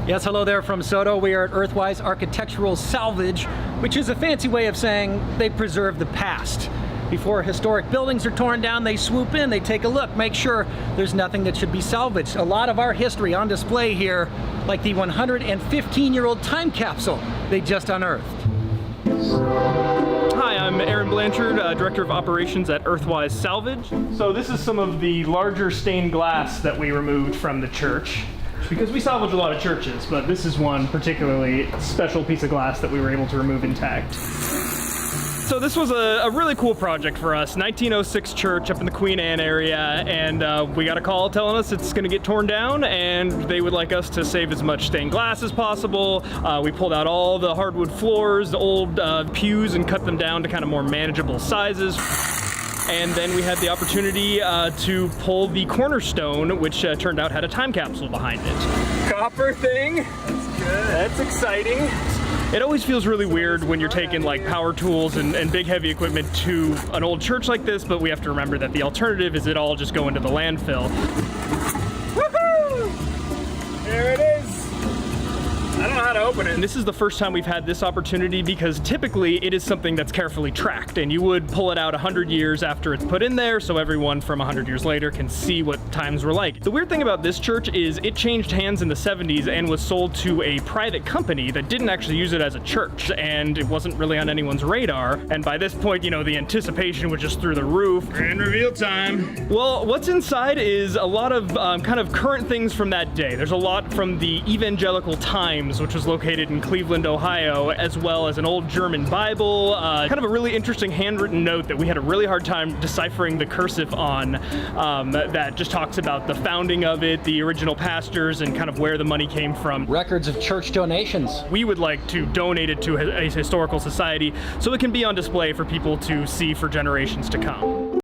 Yes, hello there from Soto. We are at Earthwise Architectural Salvage, which is a fancy way of saying they preserve the past. Before historic buildings are torn down, they swoop in, they take a look, make sure there's nothing that should be salvaged. A lot of our history on display here, like the 115-year-old time capsule they just unearthed. Hi, I'm Aaron Blanchard, Director of Operations at Earthwise Salvage. So this is some of the larger stained glass that we removed from the church, because we salvage a lot of churches, but this is one particularly special piece of glass that we were able to remove intact. So this was a really cool project for us, 1906 church up in the Queen Anne area, and we got a call telling us it's going to get torn down and they would like us to save as much stained glass as possible. We pulled out all the hardwood floors, the old pews, and cut them down to kind of more manageable sizes. And then we had the opportunity to pull the cornerstone, which turned out had a time capsule behind it. Copper thing. That's good. That's exciting. It always feels really weird when you're taking like power tools and big heavy equipment to an old church like this, but we have to remember that the alternative is it all just go into the landfill. Woohoo! There it is. I don't know how to open it. And this is the first time we've had this opportunity because typically it is something that's carefully tracked and you would pull it out 100 years after it's put in there so everyone from 100 years later can see what times were like. The weird thing about this church is it changed hands in the 70s and was sold to a private company that didn't actually use it as a church, and it wasn't really on anyone's radar. And by this point, you know, the anticipation was just through the roof. Grand reveal time. Well, what's inside is a lot of kind of current things from that day. There's a lot from the Evangelical Times, which was located in Cleveland, Ohio, as well as an old German Bible, kind of a really interesting handwritten note that we had a really hard time deciphering the cursive on, that just talks about the founding of it, the original pastors, and kind of where the money came from. Records of church donations. We would like to donate it to a historical society so it can be on display for people to see for generations to come.